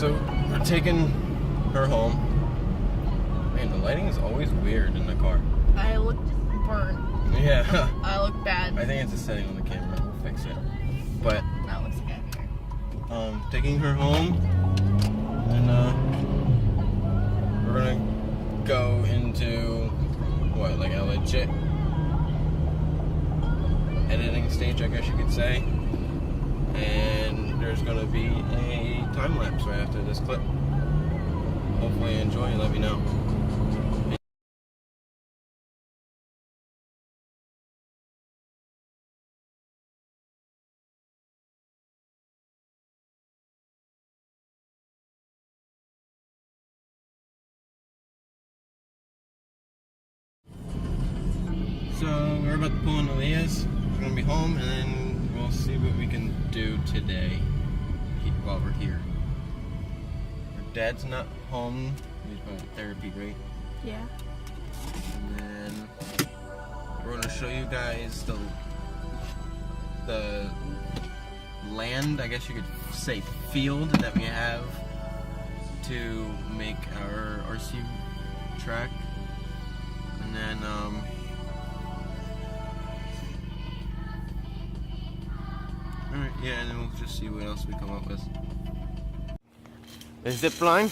So we're taking her home. Man, the lighting is always weird in the car. I look burnt. Yeah. I look bad. I think it's a setting on the camera. We'll fix it. But That looks good here. taking her home, and we're gonna go into what, like a legit editing stage, I guess you could say. And there's gonna be a time lapse right after this clip. Hopefully you enjoy. Let me know. So we're about to pull into Leah's. We're gonna be home, and then we'll see what we can do today while we're here. Her dad's not home. He's going to therapy, right? Yeah. And then we're gonna show you guys the land, I guess you could say field, that we have to make our RC track. And then alright, yeah, and then we'll just see what else we come up with. The zip line.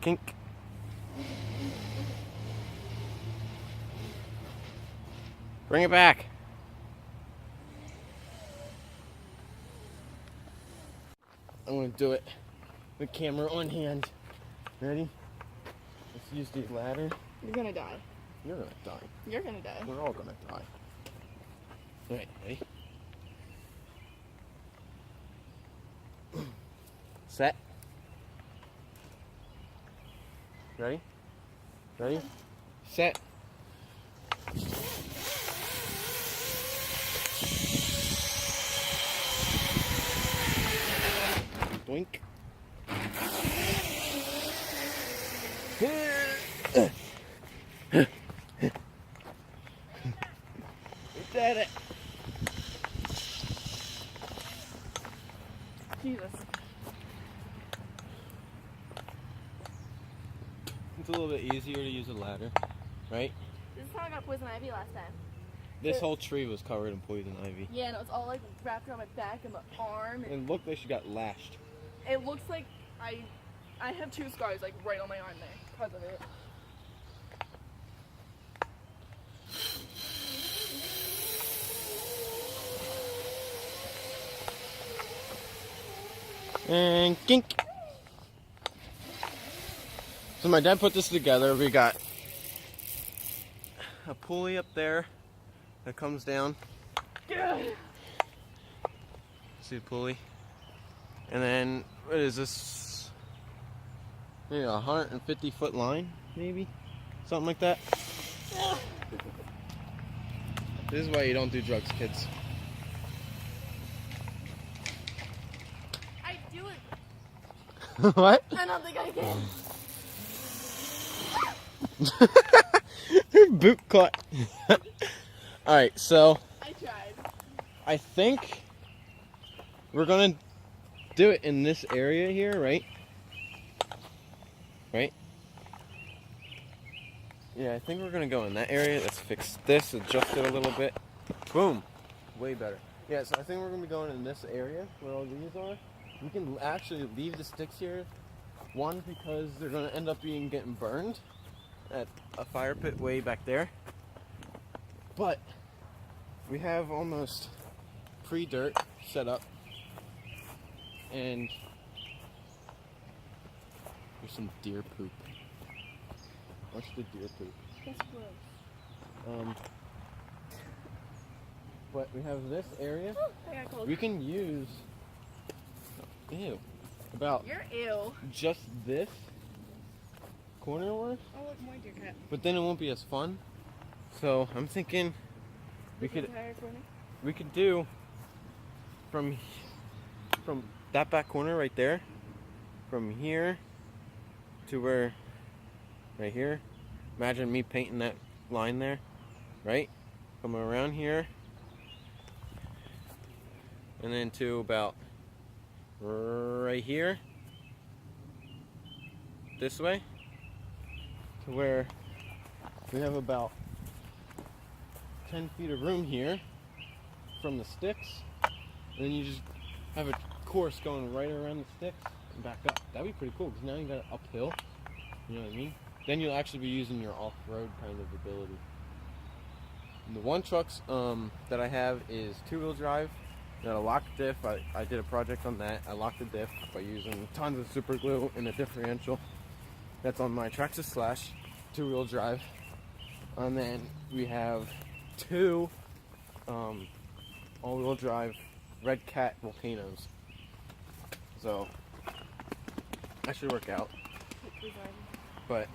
Kink. Bring it back. I'm gonna do it with camera on hand. Ready? Let's use the ladder. You're gonna die. You're gonna die. You're gonna die. We're all gonna die. Alright, ready? Set. Ready? Ready? Set. Doink. We did it. Jesus. It's a little bit easier to use a ladder, right? This is how I got poison ivy last time. This whole tree was covered in poison ivy. Yeah, and it was all like wrapped around my back and my arm. And it looked like she got lashed. It looks like I have 2 scars like right on my arm there because of it. And kink. So my dad put this together. We got a pulley up there that comes down. See the pulley? And then, what is this? Maybe a 150-foot line, maybe? Something like that. This is why you don't do drugs, kids. I do it. What? I don't think I can. Her boot caught. Alright, so I tried. I think we're gonna do it in this area here, right? Right? Yeah, I think we're gonna go in that area. Let's fix this, adjust it a little bit. Boom! Way better. Yeah, so I think we're gonna be going in this area where all these are. We can actually leave the sticks here. One, because they're gonna end up getting burned at a fire pit way back there. But we have almost pre-dirt set up, and there's some deer poop. Watch the deer poop. That's gross. But we have this area. I got cold. We can use, ew, about You're ill. just this corner worth, Oh, look, more deer cat. but then it won't be as fun. So I'm thinking we This could entire corner? do from that back corner right there, from here to where, right here. Imagine me painting that line there, right? come around here, and then to about right here, this way, to where we have about 10 feet of room here from the sticks, and then you just have a course going right around the sticks and back up. That'd be pretty cool, because now you got it uphill, you know what I mean? Then you'll actually be using your off-road kind of ability. And the one trucks that I have is two-wheel drive. Got a locked diff. I did a project on that. I locked the diff by using tons of super glue and a differential. That's on my Traxxas Slash two-wheel drive. And then we have two all-wheel drive Red Cat Volcanoes. So that should work out. But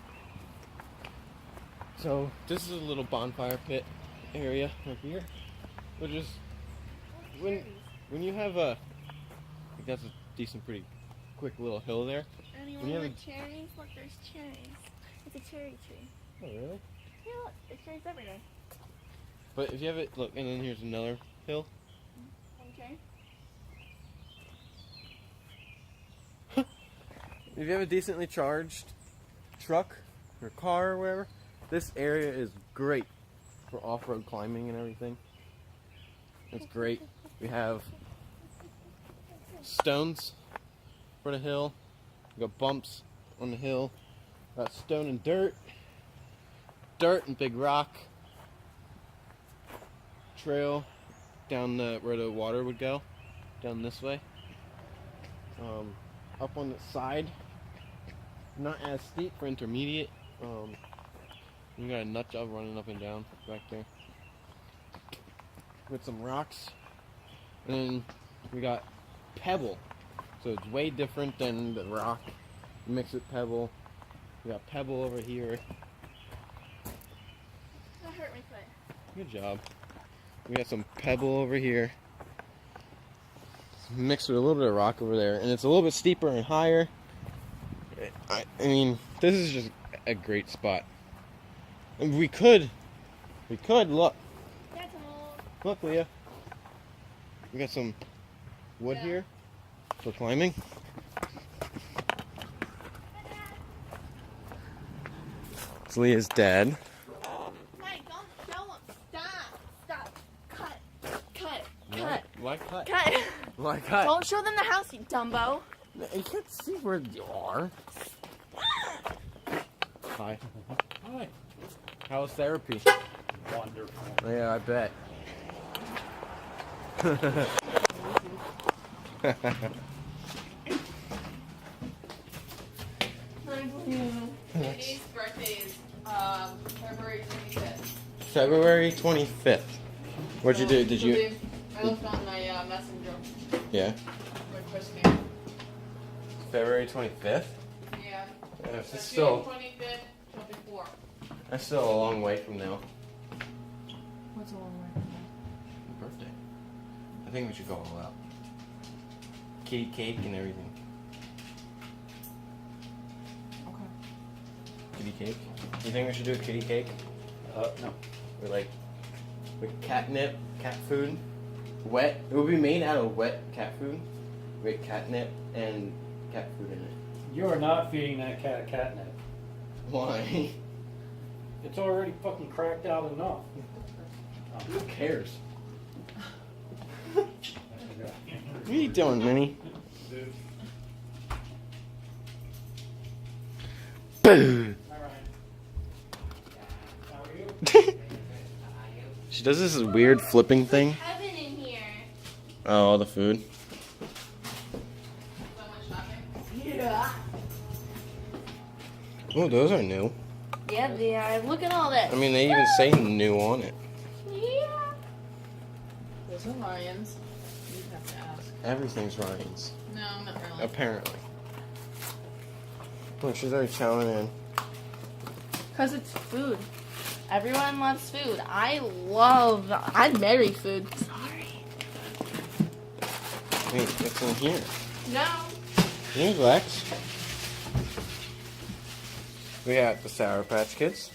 so this is a little bonfire pit area right here. We'll just when you have a, I think that's a decent, pretty quick little hill there. Anyone want cherries? Look, there's cherries. It's a cherry tree. Oh really? Yeah, look, there's cherries everywhere. But if you have it, look, and then here's another hill. Okay. If you have a decently charged truck or car or whatever, this area is great for off-road climbing and everything. It's great. We have stones for the hill. We got bumps on the hill. Got stone and dirt. Dirt and big rock. Trail down where the water would go. Down this way. Up on the side. Not as steep for intermediate. You got a nut job running up and down back there. With some rocks. And then we got pebble. So it's way different than the rock. You mix with pebble. We got pebble over here. That hurt my foot. Good job. We got some pebble over here. Mixed with a little bit of rock over there. And it's a little bit steeper and higher. I mean, this is just a great spot. And we could look. That's all. Look, Leah. We got some wood here for climbing. It's Leah's dad. Mike, don't show him. Stop. Cut. Why cut? Cut. Why cut? Don't show them the house, you Dumbo. You can't see where you are. Hi. Hi. How was therapy? Wonderful. Yeah, I bet. Katie's birthday is February 25th. February 25th. What'd you do? Did you? I left on my messenger Yeah. with Christine. February 25th? Yeah. It's June still, 25th till before. that's still a long way from now. What's a long way from now? Birthday. I think we should go all out. Kitty cake and everything. Okay. Kitty cake? You think we should do a kitty cake? No. With with catnip, cat food. Wet. It would be made out of wet cat food. With catnip and cat food in it. You are not feeding that cat catnip. Why? It's already fucking cracked out enough. Who cares? What are you doing, Minnie? Boo! Alright. How are you? She does this weird flipping thing. Heaven in here. Oh, all the food. Yeah. Oh, those are new. Yeah, they are. Look at all this. I mean, they even say new on it. Yeah. Those are lions. You have to ask. Everything's Ryan's, No, not really. apparently. Look, she's already chowing in. Because it's food. Everyone loves food. I'd marry food. Sorry. Wait, what's in here? No. Here's Lex. We got the Sour Patch Kids.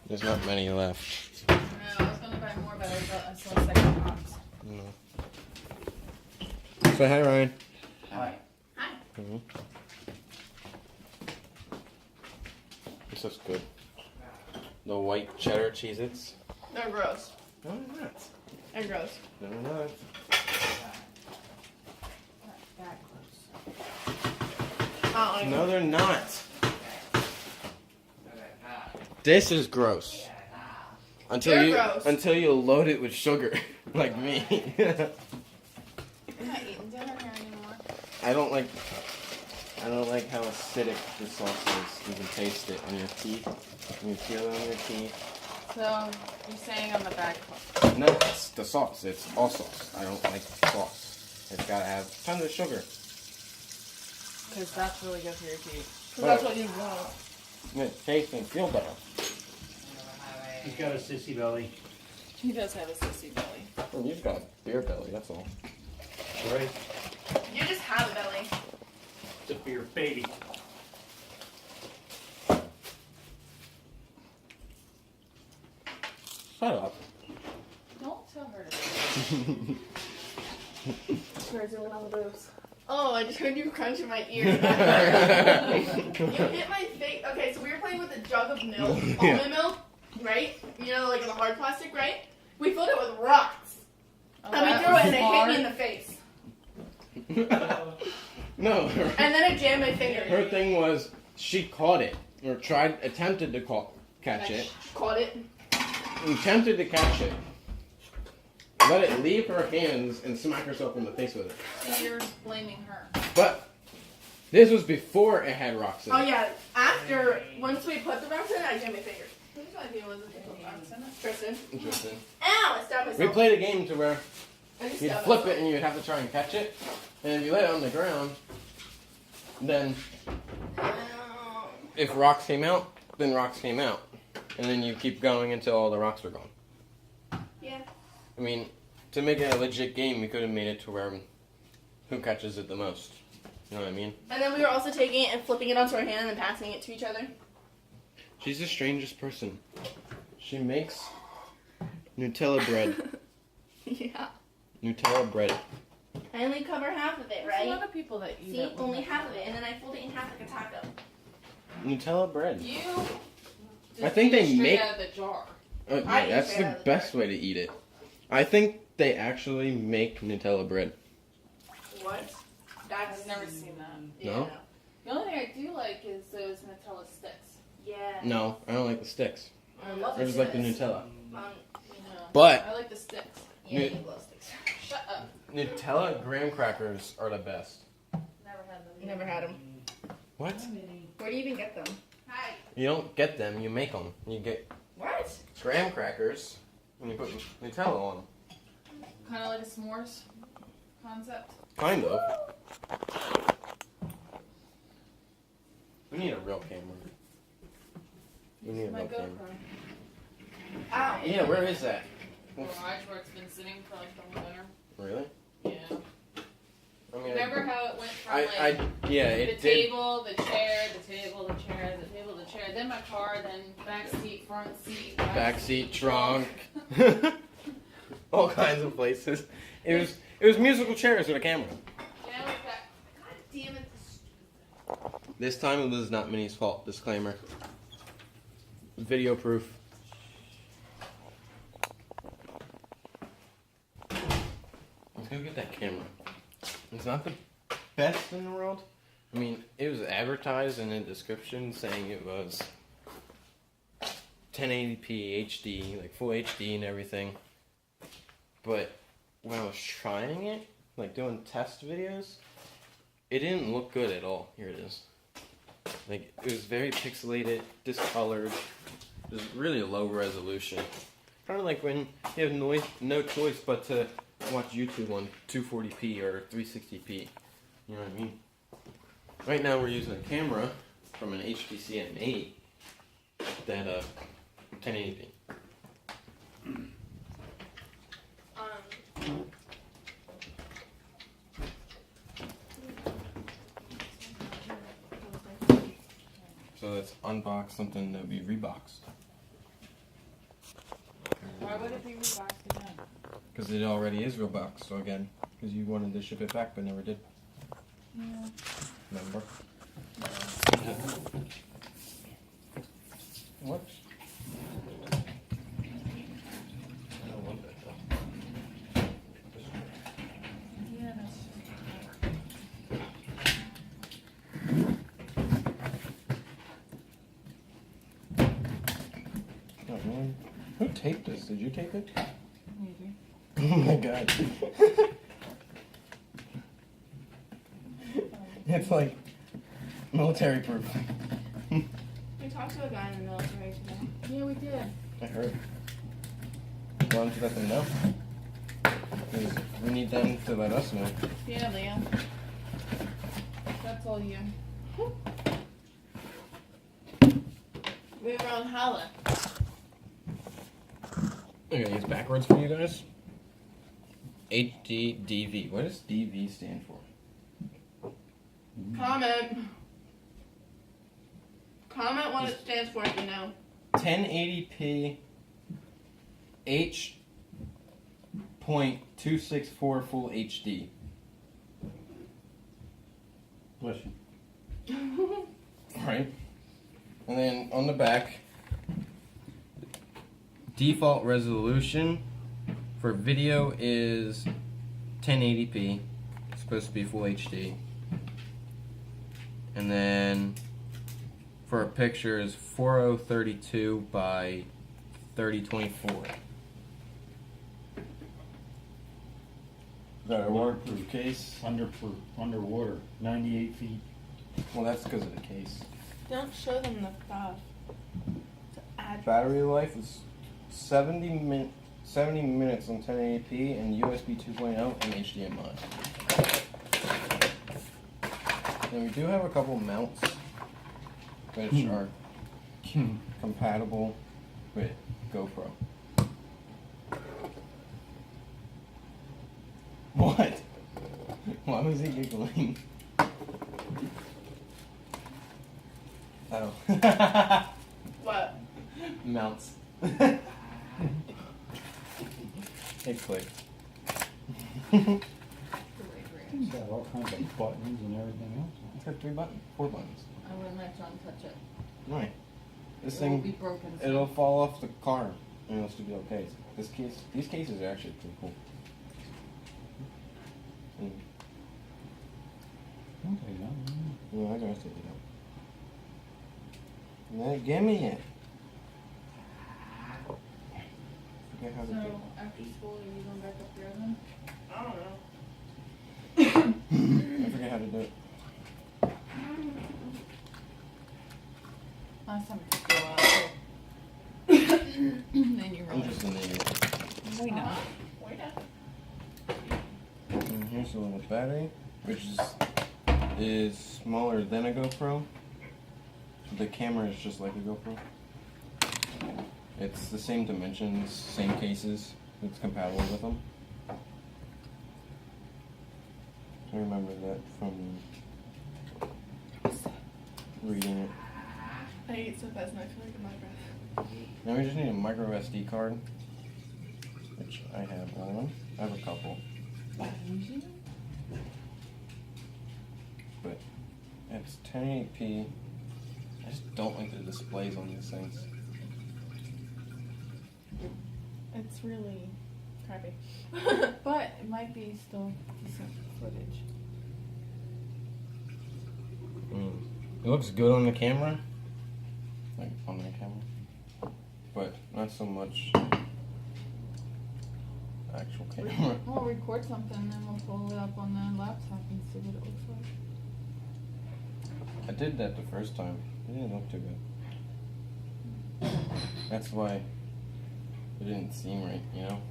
There's not many left. No, I was gonna buy more, but I saw a second box. No. Say hi, Ryan. Hi. Hi. This looks good. The white cheddar Cheez-Its. They're gross. No, they're not. They're gross. No, they're not. Oh, No, they're not. This is gross. You're gross. Until you load it with sugar, like me. I'm not eating dinner here anymore. I don't like how acidic the sauce is. You can taste it on your teeth. You can feel it on your teeth. So, you're saying I'm a bad cook? No, it's the sauce. It's all sauce. I don't like sauce. It's gotta have tons of sugar. Because that's really good for your teeth. Because Right. that's what you want. It tastes and feel better. He's got a sissy belly. He does have a sissy belly. Well, you've got a beer belly, that's all. Right? You just have a belly. It's a beer baby. Shut up. Don't tell her to do it. on the boobs. Oh, I just heard you crunch in my ear. You hit my face. Okay, so we were playing with a jug of milk, almond milk, right? You know, like in the hard plastic, right? We filled it with rocks. And we threw it and it hit me in the face. No. And then it jammed my finger. Her thing was she caught it or attempted to catch it. Caught it. Attempted to catch it. Let it leave her hands and smack herself in the face with it. So you're blaming her. But this was before it had rocks in it. Oh yeah, once we put the rocks in it, I jammed my finger. Whose idea was it to put rocks in it? Tristan. Interesting. Ow, I stabbed myself. We played a game to where I just you'd stabbed flip myself. it and you'd have to try and catch it. And if you let it on the ground, then if rocks came out, then rocks came out. And then you keep going until all the rocks are gone. Yeah. I mean, to make it a legit game, we could have made it to where who catches it the most. You know what I mean? And then we were also taking it and flipping it onto our hand and then passing it to each other. She's the strangest person. She makes Nutella bread. Yeah. Nutella bread. I only cover half of it, There's a right? lot of people that eat See, it. only half of it, and then I fold it in half like a taco. Nutella bread. You. I think they straight make- out of the jar. I Yeah, eat that's it the out of the best way to eat it. I think they actually make Nutella bread. What? I've never seen that. No? The only thing I do like is those Nutella sticks. Yeah. No, I don't like the sticks. I love I it. just like the Nutella. No. But I like the sticks. Yeah, Nut- you love sticks. Shut up. Nutella graham crackers are the best. Never had them. Never had them. What? Where do you even get them? Hi. You don't get them, you make them. You get What? graham crackers and you put Nutella on them. Kind of like a s'mores concept. Kind of. We need a real camera. We need a My real camera. GoPro. Ow. Yeah, where is that? Garage where it's been sitting for like the whole winter. Really? Yeah. I mean, Remember how it went from I yeah, the it did. table, the chair, the table, the chair, the table, the chair, then my car, then back seat, front seat, Back seat, trunk, all kinds of places. It was musical chairs with a camera. Yeah, like that. God damn it. This time it was not Minnie's fault. Disclaimer. Video proof. Let's go get that camera. It's not the best in the world. I mean, it was advertised in the description saying it was 1080p HD, like full HD and everything. But when I was trying it, like doing test videos, it didn't look good at all. Here it is. Like, it was very pixelated, discolored. It was really low resolution. Kind of like when you have no choice but to watch YouTube on 240p or 360p. You know what I mean? Right now we're using a camera from an HTC M8 that 1080p. So let's unbox something that we reboxed. Why would it be reboxed again? Because it already is Robux, so again, because you wanted to ship it back but never did. Yeah. Remember? What? Yeah, that's Oh, man. Who taped this? Did you tape it? maybe. Oh my god. It's like military proof. We talked to a guy in the military today. Yeah, we did. I heard. Why don't you let them know? 'Cause we need them to let us know. Yeah, Liam. That's all you. We were on Hala. Okay, it's backwards for you guys. HDDV. What does DV stand for? Comment. Comment what it stands for if you know. 1080p H.264 full HD. Bless you. Right? And then on the back, default resolution for video is 1080p. It's supposed to be full HD. And then for a picture is 4032 by 3024. Got a waterproof case. Underwater, 98 feet. Well, that's because of the case. Don't show them the stuff. To add. Battery life is 70 minutes on 1080p and USB 2.0 and HDMI. And we do have a couple mounts which are compatible with GoPro. What? Why was he giggling? Oh. What? Mounts. It clicked. It's got all kinds of buttons and everything else. It's got 4 buttons. I wouldn't let John touch it. Right. This It will be thing, broken. it'll fall off the car and it'll still be okay. These cases are actually pretty cool. Mm. Okay, yeah. Yeah, I gotta take it out. Now, give me it. Forget how to do So, after school, are you going back up there then? I don't know. it. I forget how to do it. Last time it took you a while, too. Then you I'm realized. just an idiot. Wait, no. Wait up. And here's a little battery, which is smaller than a GoPro. The camera is just like a GoPro. It's the same dimensions, same cases. It's compatible with them. I remember that from reading it. I eat so fast and I feel like I'm out of breath. Now we just need a micro SD card, which I have one. I have a couple, but it's 1080p. I just don't like the displays on these things. It's really crappy. But it might be still decent footage. It looks good on the camera, like on the camera, but not so much actual camera. We'll record something and then we'll pull it up on the laptop and see what it looks like. I did that the first time. It didn't look too good. That's why it didn't seem right, you know?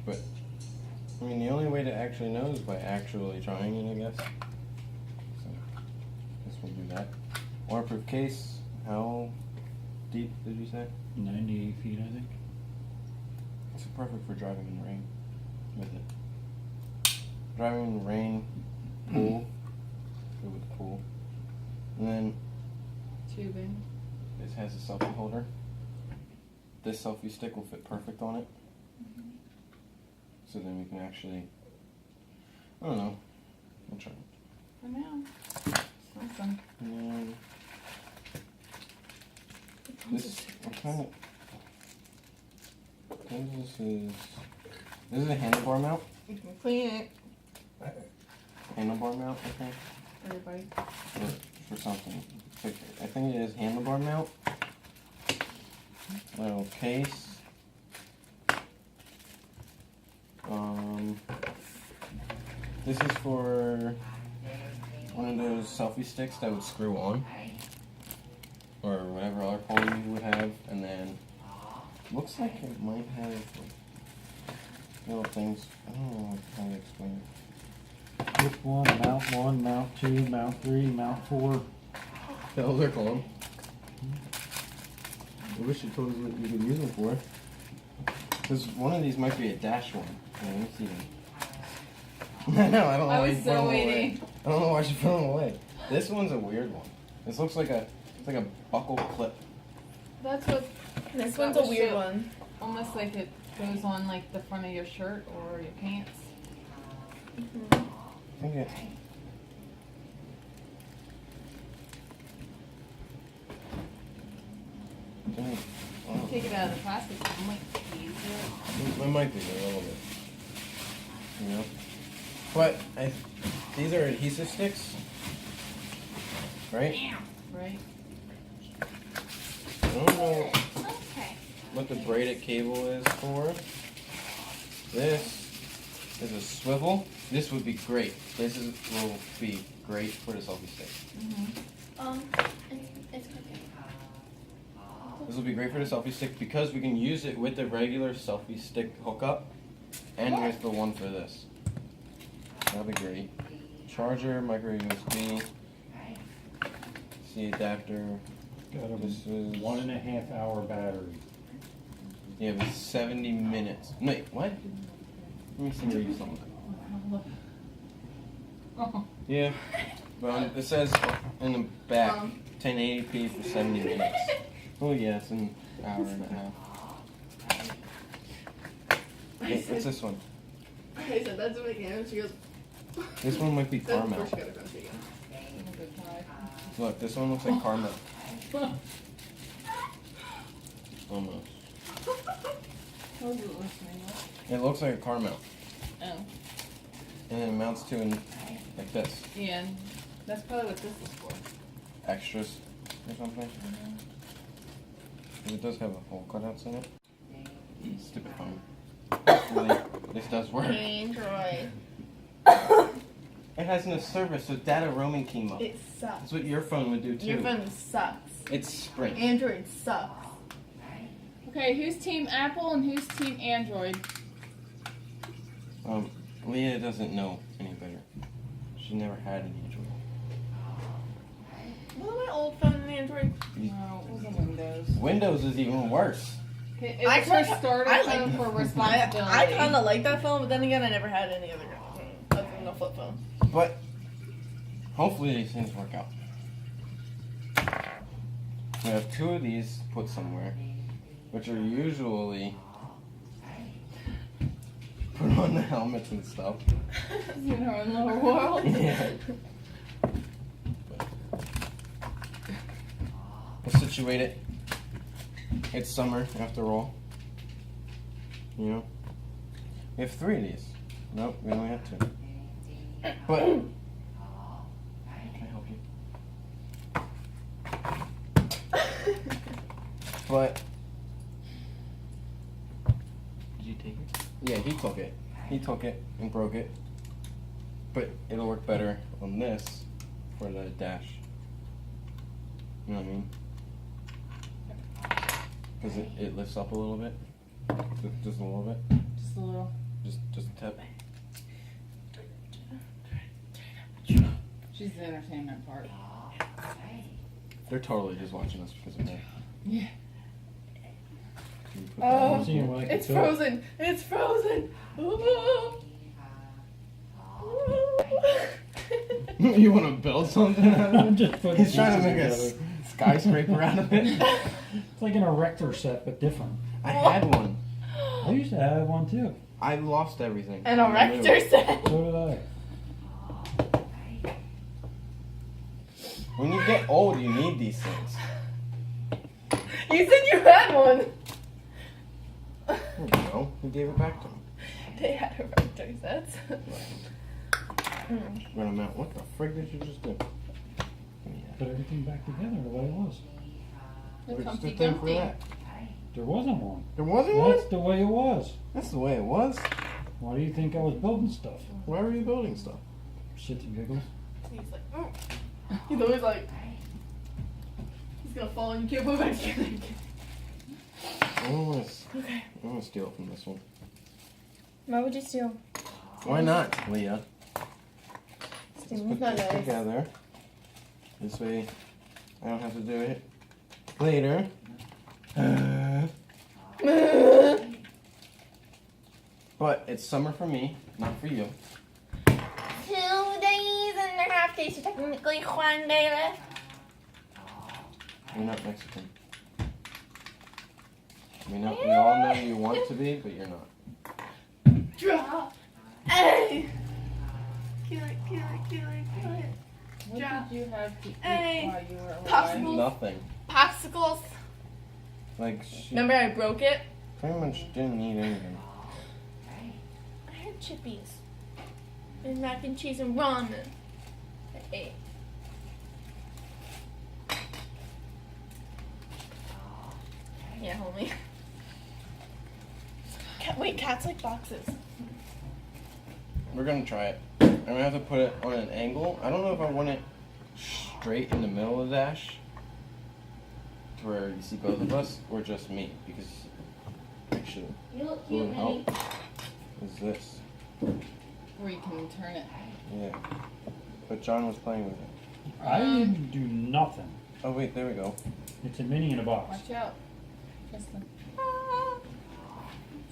But, I mean, the only way to actually know is by actually trying it, I guess. So, I guess we'll do that. Waterproof case. How deep did you say? 98 feet, I think. It's perfect for driving in the rain with it. Driving in the rain, pool. Good with the pool. And then Tubing. this has a selfie holder. this selfie stick will fit perfect on it. So then we can actually, I don't know, we'll try it. For now. Awesome. And then this, I'm trying to, this is a handlebar mount. You can clean it. Handlebar mount, okay. Everybody. For something. I think it is handlebar mount. Little case. This is for one of those selfie sticks that would screw on, or whatever other quality you would have, and then looks like it might have little things. I don't know how to explain it. Clip 1, mount 2, mount 3, mount 4. Those are called. I wish you told us what you could use them for. Because one of these might be a dash one. Yeah, let me see them. I know, I don't know I why was you put so them waiting. away. I don't know why you put them away. This one's a weird one. This looks like a buckle clip. That's what. This that one's a was weird so- one. Almost like it goes on like the front of your shirt or your pants. I think it. Take it out of the plastic. It might be easier. It might be a little bit. You know? But these are adhesive sticks. Right? Right? I don't know Okay. what the braided cable is for. This is a swivel. This would be great. Will be great for the selfie stick. It's cooking. This will be great for the selfie stick because we can use it with the regular selfie stick hookup, and here's the one for this. That'll be great. Charger, micro USB, C adapter. Got a This is 1.5 hour battery. Yeah, it was 70 minutes. Wait, what? Let me see where you saw it. Oh. Yeah, but it says in the back 1080p for 70 minutes. Oh yeah, it's an hour and a half. Hey, what's this one? I said that's what I can. She goes. This one might be That's caramel. where she got it from. She goes. Good try. Look, this one looks like caramel. Almost. What was it listening with? It looks like a caramel. Oh. And it mounts to an, like this. Yeah. That's probably what this is for. Extras or something. It does have a hole cutouts in it. Stupid phone. Hopefully, this does work. Android. It has no service, so data roaming came up. It sucks. That's what your phone would do too. Your phone sucks. It's Sprint. Android sucks. Okay, who's team Apple and who's team Android? Leah doesn't know any better. She never had an Android. Wasn't my old phone an Android? No, it was a Windows. Windows is even worse. It was her starter phone for responsibility. I kind of like that phone, but then again, I never had any other phone. Other than a flip phone. But hopefully these things work out. We have two of these to put somewhere, which are usually put on the helmets and stuff. in her own little world. Yeah. We'll situate it. It's summer after all. You know? We have three of these. Nope, we only have two. But can I help you? But did you take it? Yeah, he took it. He took it and broke it. But it'll work better on this for the dash. You know what I mean? Because it lifts up a little bit. Just a little bit. Just a little. Just a tip. She's the entertainment part. They're totally just watching us because of that. Yeah. Can you put Oh, that See him like it's it. frozen. It's frozen. Ooh. on? You want to build something out of I'm it? just putting He's trying to make pieces a skyscraper out of it. It's like an erector set, but different. I had one. I used to have one too. I lost everything. An erector set. So did I. When you get old, you need these things. You said you had one. There you go. Who gave it back to me? They had erector sets. Run them out. What the frick did you just do? Put everything back together the way it was. Where's the thing for that? There wasn't one. There wasn't one? That's the way it was. That's the way it was. Why do you think I was building stuff? Why were you building stuff? Shits and giggles. He's like, oh. He's always like, he's gonna fall and you can't put it back together. I want Okay. to steal from this one. Why would you steal? Why not, Leah? Let's Stealing's put not this nice. together. This way, I don't have to do it later. But it's summer for me, not for you. 2 days and a half days, so technically 1 day left. You're not Mexican. We all know you want to be, but you're not. Drop. Hey. Kill it, kill it, kill it, kill it. What Drop. did you have to eat Hey. while you were away? Popsicle. Nothing. Popsicles. Like, she Remember I broke it? pretty much didn't eat anything. I had chippies. And mac and cheese and ramen. I ate. Yeah, homie. Wait, cats like boxes. We're gonna try it. I'm gonna have to put it on an angle. I don't know if I want it straight in the middle of Dash, to where you see both of us, or just me, because actually, You look what cute, would honey. help is this. Where you can turn it. Yeah. But John was playing with it. I didn't do nothing. Oh wait, there we go. It's a mini in a box. Watch out. Tristan.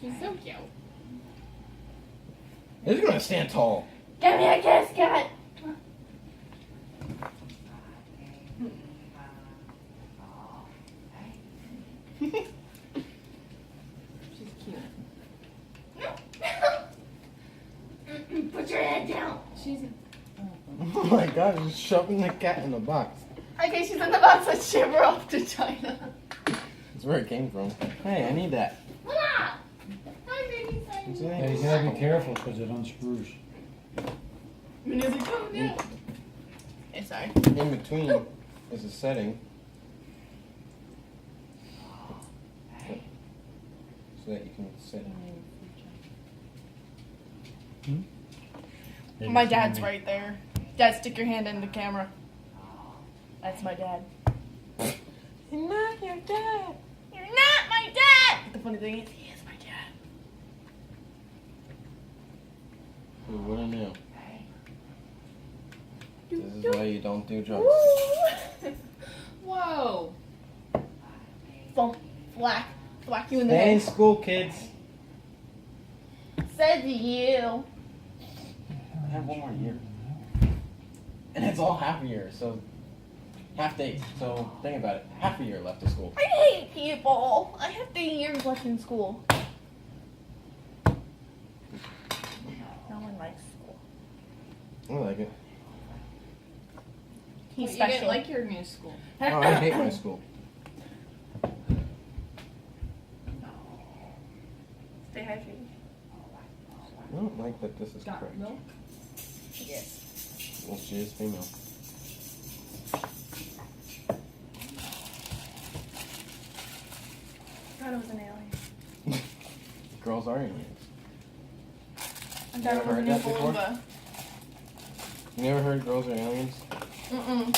She's so cute. It's gonna stand tall. Give me a kiss, cat. She's cute. Put your head down. She's. Oh my god, he's shoving the cat in the box. Okay, she's in the box. Let's ship her off to China. That's where it came from. Hey, I need that. Hi, baby. Is Sorry. Yeah, you gotta be careful because it unscrews. Minnie's like, oh no. Hey, sorry. In between is a setting. So that you can sit. My dad's right there. Dad, stick your hand in the camera. That's my dad. You're not your dad. You're not my dad. But the funny thing is, he is my dad. Who would've knew? This is why you don't do drugs. Woo. Whoa. Bump, whack you in the Stay in head. school, kids. Said to you. I have one more year. And it's all half a year, so half days. So think about it. Half a year left of school. I hate people. I have 3 years left in school. No one likes school. I like it. He's You special. didn't like your new school. Oh, I hate my school. Stay hydrated. I don't like that this is Got correct. milk? Yes. Well, she is female. I thought it was an alien. Girls are aliens. I You thought ever it was heard an that before? Oompa. You never heard girls are aliens? Mm-mm.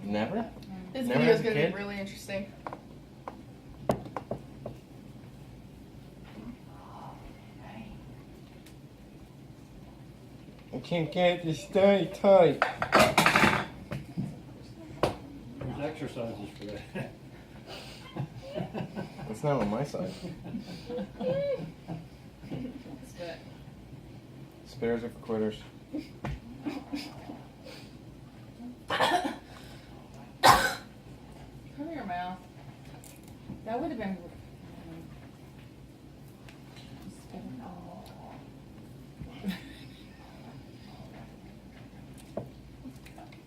Never? This Never video is as a gonna kid? be really interesting. I can't get this stay tight. There's exercises for that. It's not on my side. Spit. Spares are for quitters. That would have been.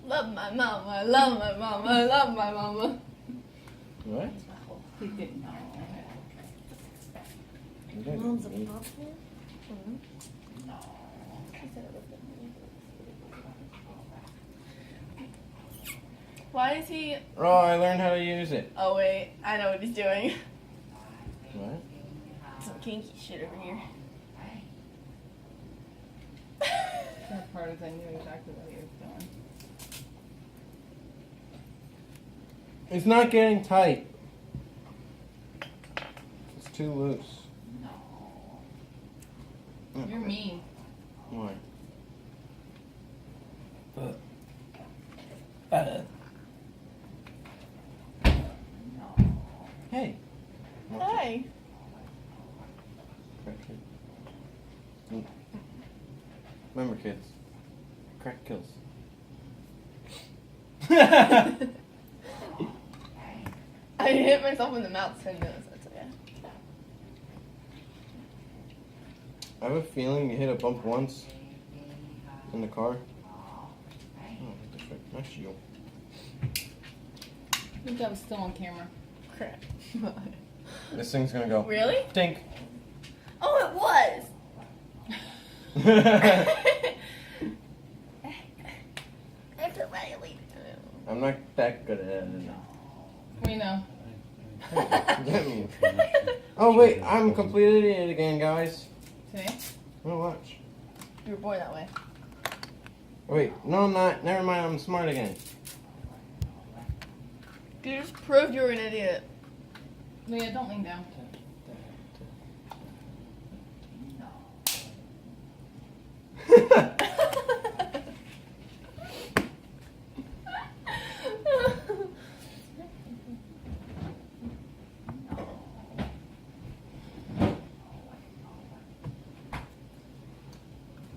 Love my mama, love my mama, love my mama. What? He didn't know. Mom's a popcorn? Why is he? Oh, I learned how to use it. Oh wait, I know what he's doing. What? Some kinky shit over here. That part is I knew exactly what he was doing. It's not getting tight. It's too loose. You're mean. Why? Hey. Hi. Crack kid. Remember, kids. Crack kills. I hit myself in the mouth 10 minutes. That's okay. I have a feeling you hit a bump once in the car. Oh, that's right. That's you. I think that was still on camera. Crap. This thing's gonna go. Really? Dink. Oh, it was. I'm not that good at it. We know. Get me. Oh wait, I'm a complete idiot again, guys. See? Oh, watch. You were born that way. Wait, no, I'm not. Never mind. I'm smart again. You just proved you were an idiot. Leah, don't lean down.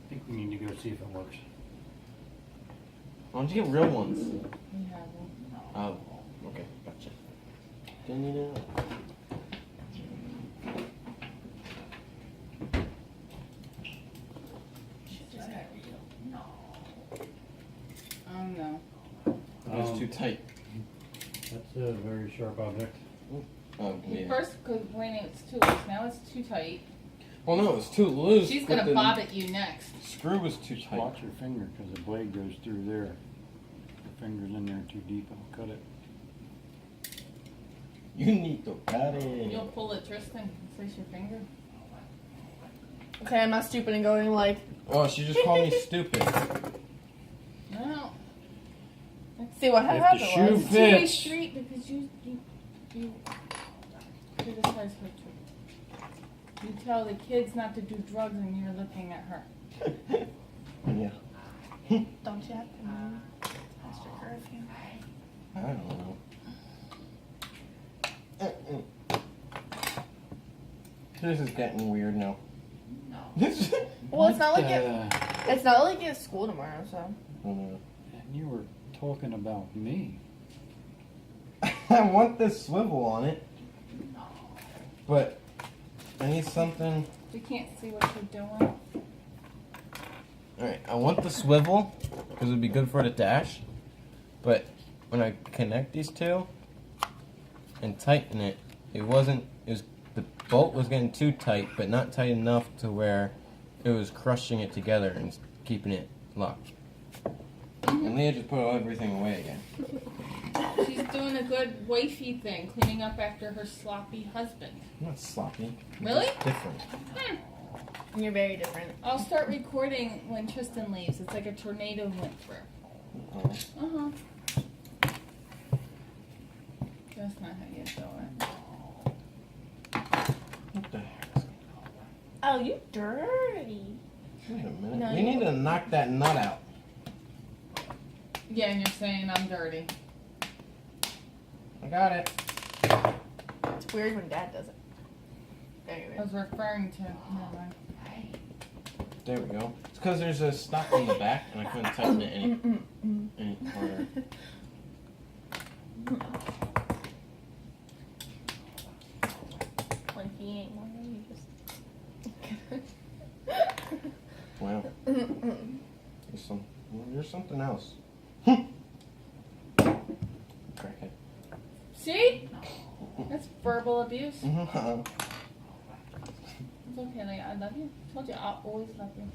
I think we need to go see if it works. Why don't you get real ones? We have them. Oh, okay, gotcha. Didn't you know? Oh no. It's too tight. That's a very sharp object. Oh, yeah. First, when it's too loose, now it's too tight. Well, no, it's too loose. She's but gonna the bob at you next. Screw was too tight. Watch your finger, because the blade goes through there. The finger's in there too deep, it'll cut it. You need to cut it. You'll pull it, Tristan. Slice your finger. Okay, I'm not stupid and going like. Oh, she just called me stupid. No. See what If the happened shoe was. It's a two-way fits. street because you criticize her too. You tell the kids not to do drugs and you're looking at her. Yeah. Don't you have to move past your curfew? I don't know. This is getting weird now. This. Well, it's not like it. And It's not like it's school tomorrow, so. you were talking about me. I want this swivel on it, but I need something. We can't see what you're doing. Alright, I want the swivel because it would be good for the dash, but when I connect these two and tighten it, it was the bolt was getting too tight, but not tight enough to where it was crushing it together and keeping it locked. And Leah just put everything away again. She's doing a good wifey thing, cleaning up after her sloppy husband. I'm not sloppy. I'm Really? just different. You're very different. I'll start recording when Tristan leaves. It's like a tornado went through. Oh. That's not how you do it. What the heck is going Oh, you dirty. on? Wait a minute. No, we you- need to knock that nut out. Yeah, and you're saying I'm dirty. I got it. It's weird when Dad does it. Very I weird. was referring to. Never mind. There we go. It's because there's a stop on the back and I couldn't tighten it any harder. peeing. Why don't you just? Wow. You're something else. Crackhead. See? That's verbal abuse. Mm-hmm. It's okay, like, I love you. I told you I'll always love you.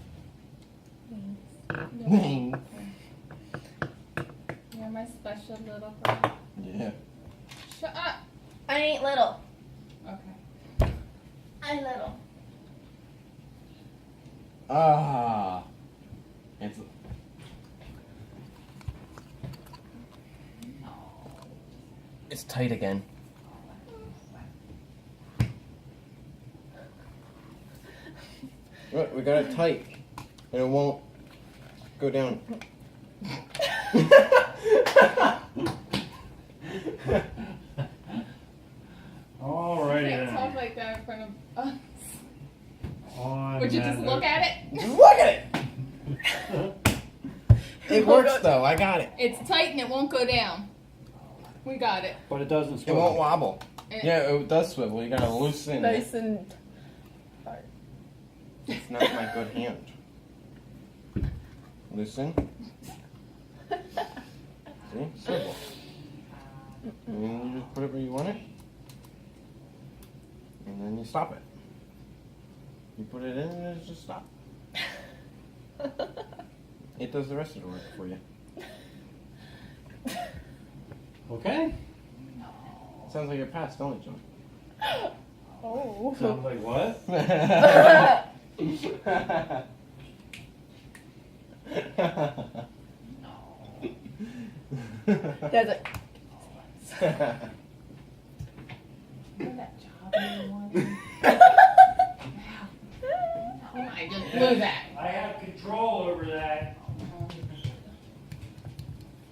You're my special little girl. Yeah. Shut up. I ain't little. Okay. I'm little. Ah. It's. It's tight again. Look, we got it tight, and it won't go down. Alrighty You can't talk then. like that in front of us. On Would you that just look at it? Just look at it. It works though. I got it. It's tight and it won't go down. We got it. But it doesn't It swivel. won't wobble. And Yeah, it does swivel. You gotta loosen it. Nice and. It's not my good hand. Loosen. See? Swivel. And then you just put it where you want it. And then you stop it. You put it in and it just stop. It does the rest of the work for you. Okay. Sounds like you're past, don't it, John? Oh. Sounds like what? That's it. that job you want. I just blew that. I have control over that.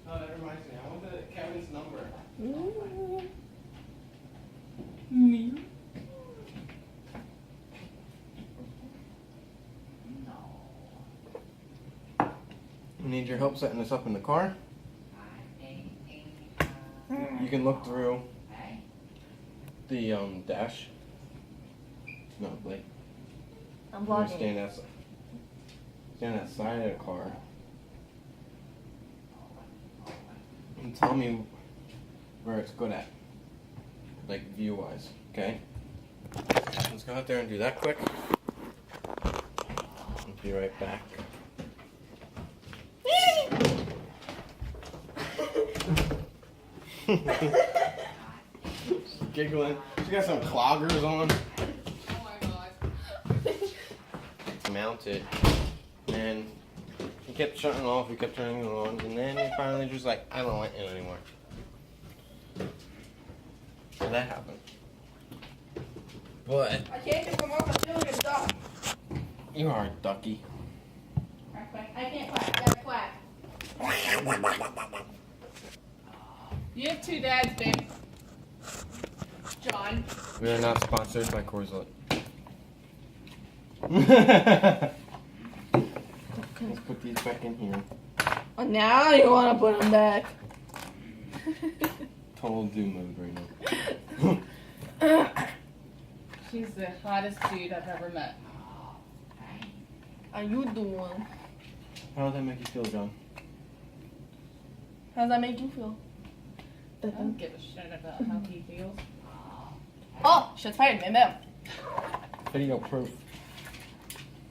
Oh, that reminds me. I want Kevin's number. Me? We need your help setting this up in the car. You can look through the dash. No, Blake. I'm You're vlogging. stand outside of the car. And tell me where it's good at. Like view wise, okay? Let's go out there and do that quick. I'll be right back. Giggling. She got some cloggers on. Oh my god. It's mounted. And he kept shutting off, we kept turning it on, and then he finally just like, I don't want it anymore. So that happened. But I can't get from off. I'm feeling a duck. you are a ducky. Quack, quack. I can't quack. I gotta quack. You have two dads, babe. John. We are not sponsored by Coors Light. Let's put these back in here. Oh, now you want to put them back. Total doom mode right now. She's the hottest dude I've ever met. How you doing? How does that make you feel, John? How does that make you feel? I don't give a shit about how he feels. Oh, shots fired, man. Video proof.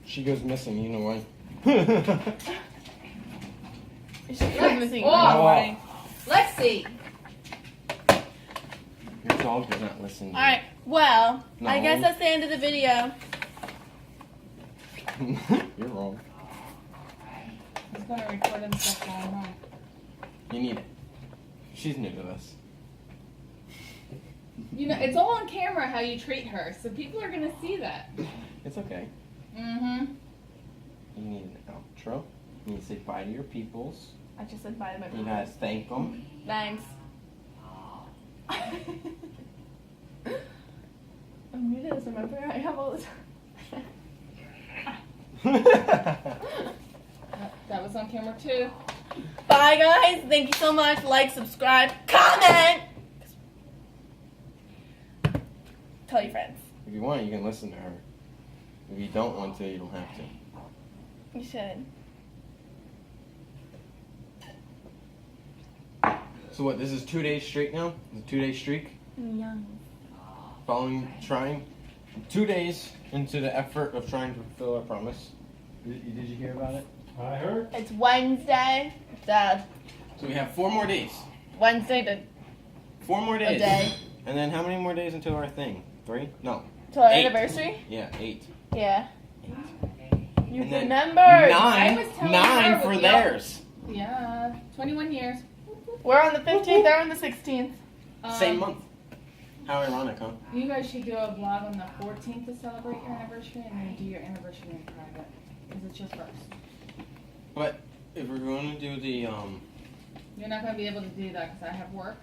She goes missing, you know why? She's missing. Oh. Lexi! Your dog does not listen to you. Alright, well, No. I guess that's the end of the video. You're wrong. He's gonna record himself all wrong. You need it. She's new to this. You know, it's all on camera how you treat her, so people are gonna see that. It's okay. Mm-hmm. You need an outro. You need to say bye to your peoples. I just said bye to my You people. guys thank them. Thanks. I'm new to this, remember? I have all this. That was on camera too. Bye, guys. Thank you so much. Like, subscribe, comment. Tell your friends. you want, you can listen to her. If you don't want to, you don't have to. You should. So what, this is 2 days straight now? It's a 2-day streak? Young. Following, trying 2 days into the effort of trying to fulfill our promise. Did you hear about it? I heard. It's Wednesday. Dad. So we have 4 more days. Wednesday to 4 more a days. day. And then how many more days until our thing? 3? No. Till our 8. anniversary? Yeah, 8. Yeah. You And then remembered. I was telling 9 her for with theirs. Yeah, 21 years. We're on the 15th, they're on the 16th. Same month. How ironic, huh? You guys should do a vlog on the 14th to celebrate your anniversary, and then do your anniversary in private, because it's your first. But if we're going to do the You're not going to be able to do that because I have work,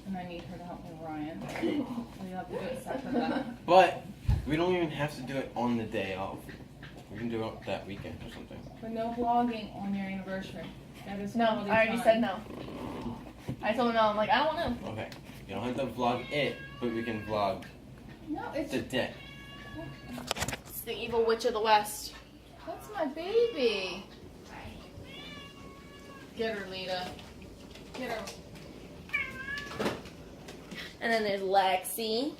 and I need her to help me with Ryan. So you'll have to do it separate. but we don't even have to do it on the day of. We can do it that weekend or something. But no vlogging on your anniversary. That is No, quality I already time. said no. I told him no. I'm like, I don't want to. Okay. You don't have to vlog it, but we can vlog No, it's the day. It's the evil witch of the West. that's my baby. Get her, Lita. Get her. And then there's Lexi.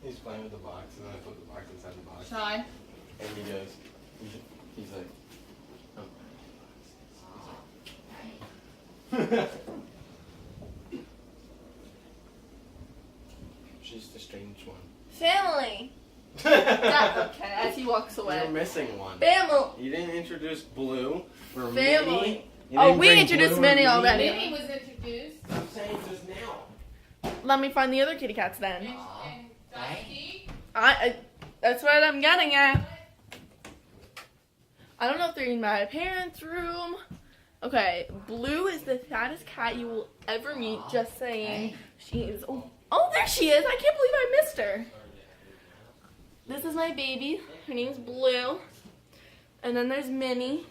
He's playing with the box, and then I put the box inside the box. Shy. And he goes, he's like, oh. She's the strange one. Family. Okay, as he walks You're away. missing one. Family. You didn't introduce Blue or Family. Minnie. You Oh, didn't we bring introduced Blue or Minnie already. Minnie was introduced. I'm saying just now. Let me find the other kitty cats then. And Dusty. That's what I'm getting at. I don't know if they're in my parents' room. Okay, Blue is the fattest cat you will ever meet. Just saying. She is. Oh, there she is. I can't believe I missed her. This is my baby. Her name's Blue. And then there's Minnie.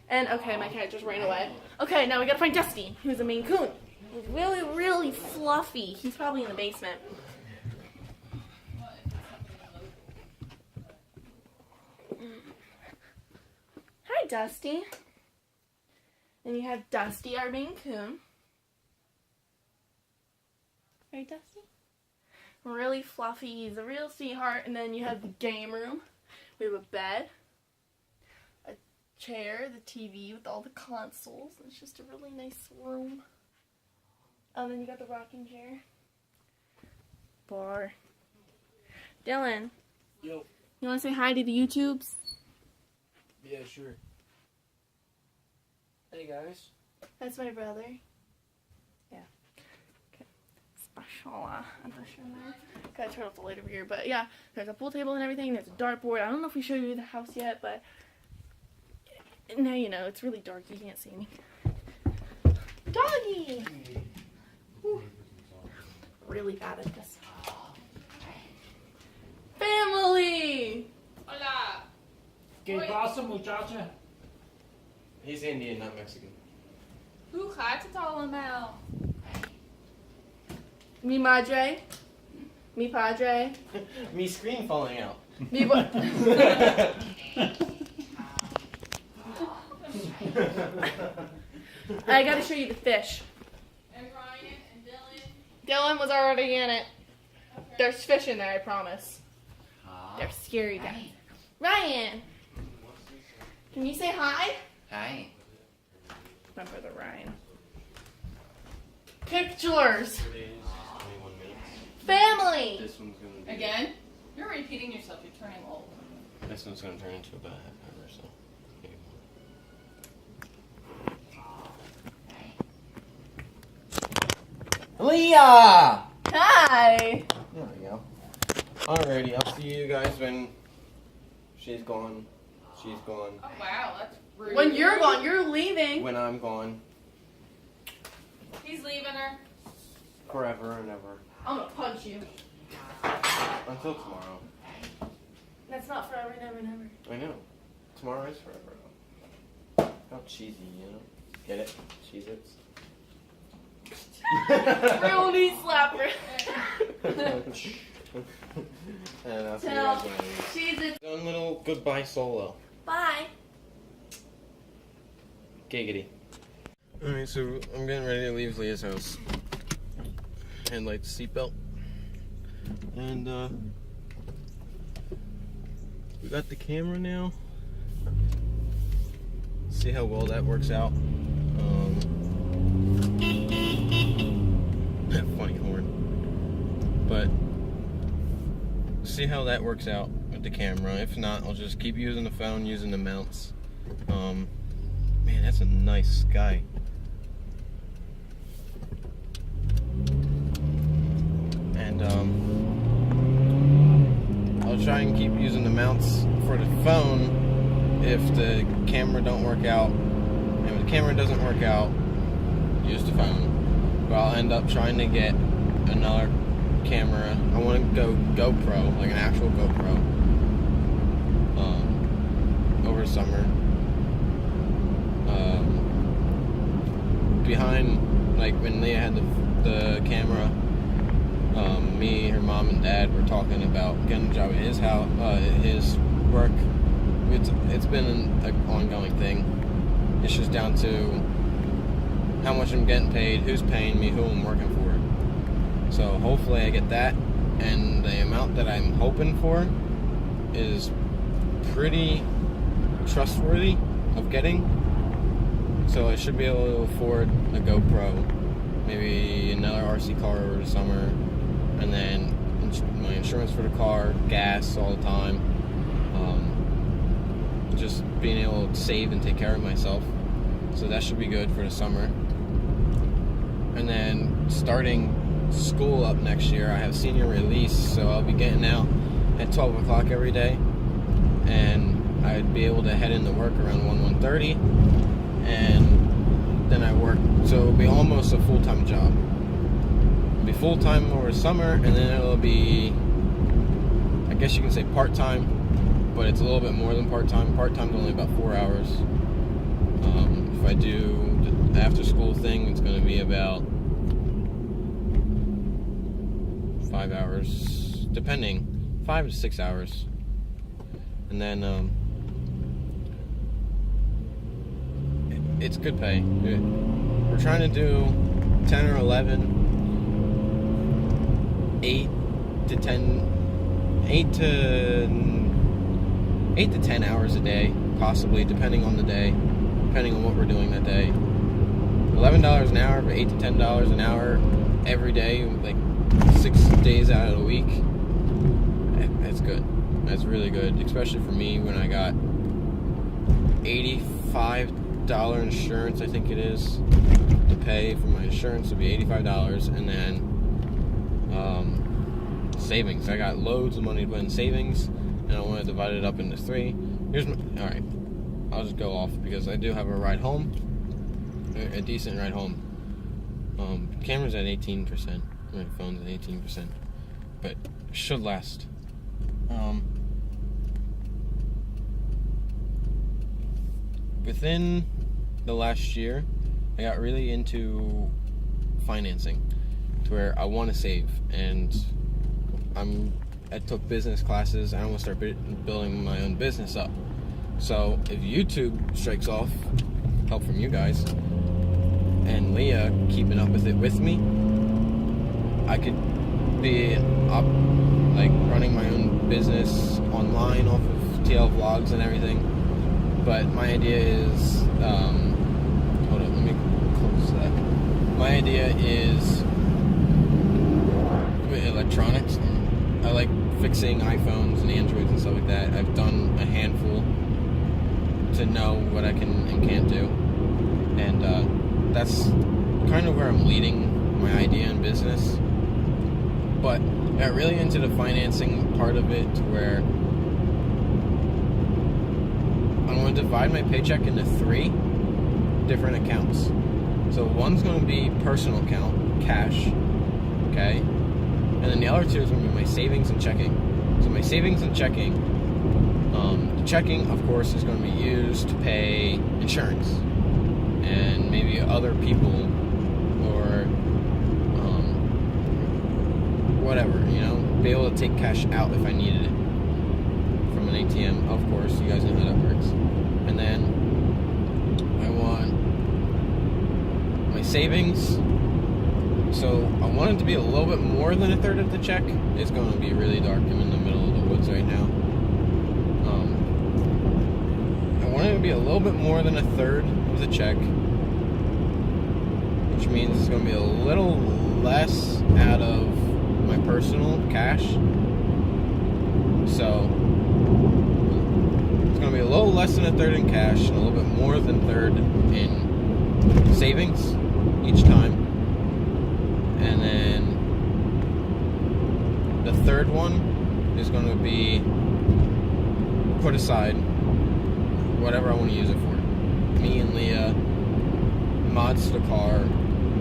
And okay, my cat just ran away. Okay, now we gotta find Dusty, who's a Maine Coon. He's really, really fluffy. He's probably in the basement. Hi, Dusty. Then you have Dusty, our Maine Coon. Right, Dusty? Really fluffy. He's a real sweetheart. And then you have the game room. We have a bed, a chair, the TV with all the consoles. It's just a really nice room. And then you got the rocking chair. Bar. Dylan. Yo. You want to say hi to the YouTubes? Yeah, sure. Hey guys. That's my brother. Yeah. Okay. Special addition there. Gotta turn off the light over here. But yeah, there's a pool table and everything. There's a dartboard. I don't know if we showed you the house yet, but now you know. It's really dark. You can't see me. Doggy! Whew. Really bad at this. Family! Hola. ¿Qué pasa, muchacha? He's Indian, not Mexican. Who had to tell him out? Mi madre. Mi padre. Me screen falling out. Mi what? I gotta show you the fish. And Ryan and Dylan. Dylan was already in it. Okay. There's fish in there, I promise. They're scary guys. Ryan! Can you say hi? Hi. My brother Ryan. Pictures! 4 days, 21 minutes. Family! This one's gonna be. Again? You're repeating yourself. You're turning old. This one's gonna turn into about half hour or so. Maybe more. Leah! Hi! There we go. Alrighty, I'll see you guys when she's gone. She's gone. Oh wow, that's rude. When you're gone, you're leaving. When I'm gone. He's leaving her. Forever and ever. I'm gonna punch you. Until tomorrow. That's not forever, never, never. I know. Tomorrow is forever though. How cheesy, you know? Get it? Cheez-Its? Real knee slapper. And I'll see you Tell guys when I leave. she's a One little goodbye solo. bye. Giggity. Alright, so I'm getting ready to leave Leah's house. And like the seatbelt. And we got the camera now. See how well that works out. Funny horn. But see how that works out with the camera. If not, I'll just keep using the phone, using the mounts. Man, that's a nice sky. And I'll try and keep using the mounts for the phone if the camera don't work out. And if the camera doesn't work out, use the phone. But I'll end up trying to get another camera. I want to go GoPro, like an actual GoPro, over summer. Behind, like when Leah had the camera, me, her mom, and dad were talking about getting a job at his house, his work. It's been an ongoing thing. It's just down to how much I'm getting paid, who's paying me, who I'm working for. So hopefully I get that, and the amount that I'm hoping for is pretty trustworthy of getting. So I should be able to afford a GoPro, maybe another RC car over the summer, and then my insurance for the car, gas all the time. Just being able to save and take care of myself. So that should be good for the summer. And then starting school up next year, I have senior release, so I'll be getting out at 12 o'clock every day, and I'd be able to head into work around 1:30, and then I work, so it'll be almost a full-time job. It'll be full-time over summer, and then it'll be, I guess you can say part-time, but it's a little bit more than part-time. Part-time's only about 4 hours. If I do the after-school thing, it's going to be about 5 hours, depending, 5 to 6 hours. And then it's good pay. We're trying to do 10 or 11, 8 to 10 hours a day, possibly, depending on the day, depending on what we're doing that day. $11 an hour, but $8 to $10 an hour every day, like 6 days out of the week. That's good. That's really good, especially for me when I got $85 insurance, I think it is, to pay for my insurance. Would be $85, and then savings. I got loads of money to put in savings, and I want to divide it up into 3. Alright, I'll just go off because I do have a ride home, a decent ride home. Camera's at 18%, my phone's at 18%, but it should last. Within the last year, I got really into financing, to where I want to save, and I took business classes, and I want to start building my own business up. So if YouTube strikes off, help from you guys, and Leah keeping up with it with me, I could be like running my own business online off of TL Vlogs and everything. But my idea is, hold on, let me close that. My idea is with electronics. I like fixing iPhones and Androids and stuff like that. I've done a handful to know what I can and can't do. And that's kind of where I'm leading my idea in business. But I got really into the financing part of it, to where I'm going to divide my paycheck into 3 different accounts. So one's going to be personal account, cash, okay? And then the other 2 is going to be my savings and checking. So my savings and checking, the checking, of course, is going to be used to pay insurance and maybe other people, or whatever, be able to take cash out if I needed it from an ATM. Of course, you guys know how that works. And then I want my savings. So I want it to be a little bit more than a third of the check. It's going to be really dark. I'm in the middle of the woods right now. I want it to be a little bit more than a third of the check, which means it's going to be a little less out of my personal cash. So it's going to be a little less than a third in cash and a little bit more than a third in savings each time. And then the third one is going to be put aside whatever I want to use it for. Me and Leah, mods to the car.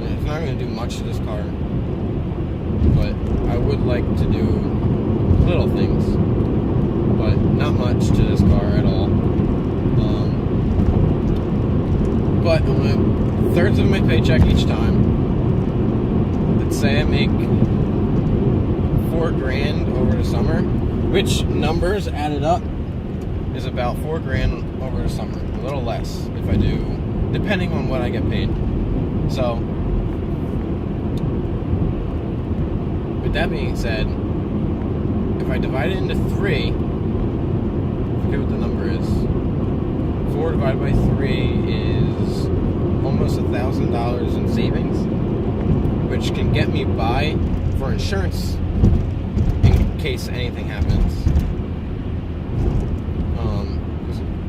It's not going to do much to this car, but I would like to do little things, but not much to this car at all. But I'm going to thirds of my paycheck each time. Let's say I make $4,000 over the summer, which numbers added up is about $4,000 over the summer. A little less if I do, depending on what I get paid. So, with that being said, if I divide it into 3, I forget what the number is. 4 divided by 3 is almost $1,000 in savings, which can get me by for insurance in case anything happens.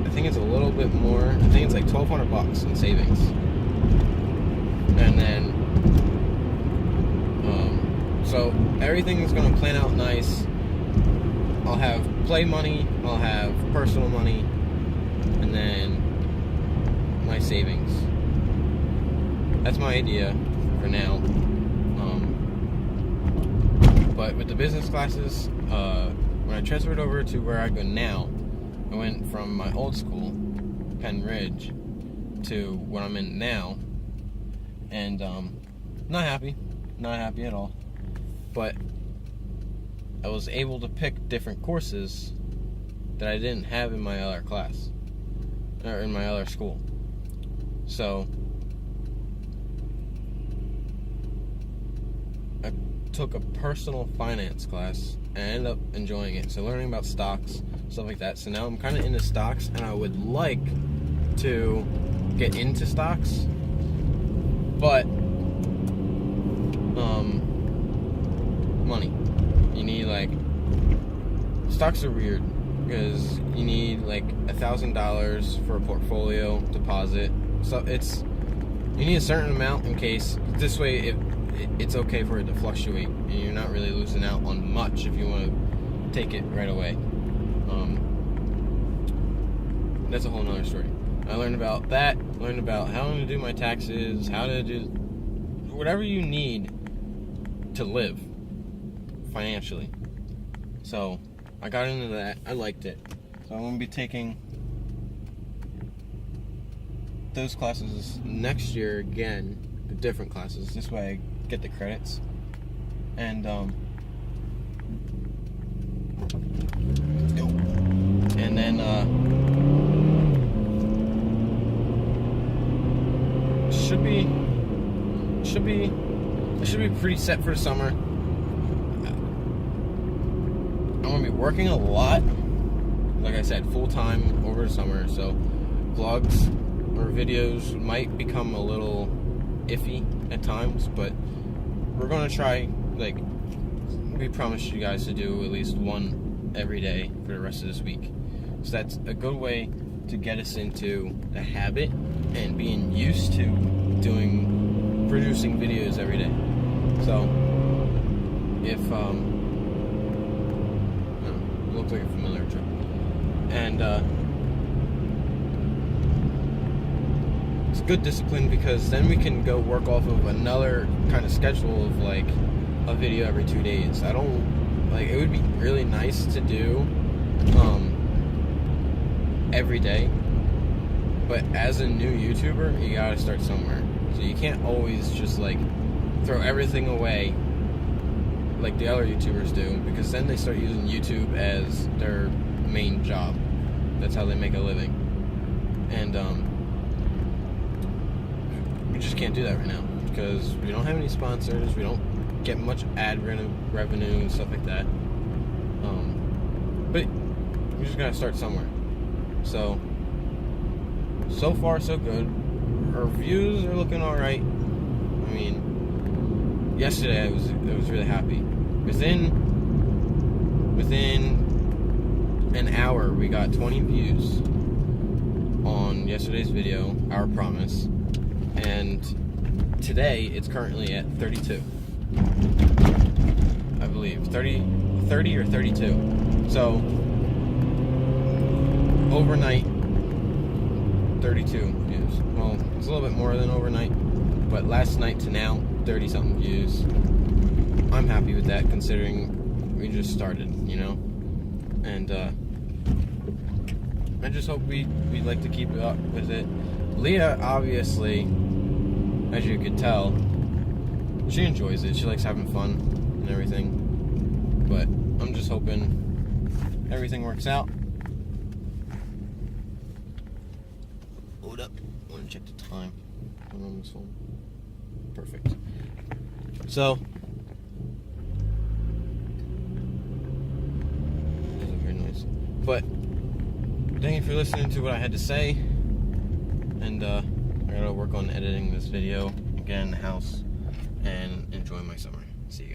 I think it's a little bit more. I think it's like $1,200 in savings, and then so everything's gonna plan out nice. I'll have play money, I'll have personal money, and then my savings. That's my idea for now. But with the business classes, when I transferred over to where I go now, I went from my old school, Penn Ridge, to what I'm in now, and not happy at all. But I was able to pick different courses that I didn't have in my other class, or in my other school. So I took a personal finance class and I ended up enjoying it. So learning about stocks, stuff like that. So now I'm kind of into stocks, and I would like to get into stocks, but money. You need, like, stocks are weird because you need like $1,000 for a portfolio deposit. So you need a certain amount in case this way it's okay for it to fluctuate and you're not really losing out on much if you want to take it right away. That's a whole nother story. I learned about that, learned about how to do my taxes, how to do whatever you need to live financially. So I got into that. I liked it. So I'm going to be taking those classes next year again, the different classes. This way I get the credits. And let's go. And then should be pretty set for the summer. I'm gonna be working a lot, like I said, full time over the summer. So vlogs or videos might become a little iffy at times, but we're gonna try. Like, we promised you guys to do at least one every day for the rest of this week. So that's a good way to get us into the habit and being used to producing videos every day. So if it looks like a familiar truck, and it's good discipline because then we can go work off of another kind of schedule of like a video every 2 days. I don't like, it would be really nice to do every day, but as a new YouTuber, you gotta start somewhere. So you can't always just like throw everything away like the other YouTubers do, because then they start using YouTube as their main job. That's how they make a living. And we just can't do that right now because we don't have any sponsors. We don't get much ad revenue and stuff like that. But we just gotta start somewhere. So far so good. Our views are looking all right. I mean, yesterday I was really happy. Within an hour, we got 20 views on yesterday's video, Our Promise, and today it's currently at 32. I believe 30 or 32. So overnight, 32 views. Well, it's a little bit more than overnight, but last night to now, 30 something views. I'm happy with that considering we just started, you know? And I just hope we'd like to keep up with it. Leah, obviously, as you could tell, she enjoys it. She likes having fun and everything. But I'm just hoping everything works out. Hold up. I want to check the time on this phone. Perfect. So, this is very nice. But thank you for listening to what I had to say. And I gotta work on editing this video, get in the house, and enjoy my summer. See you.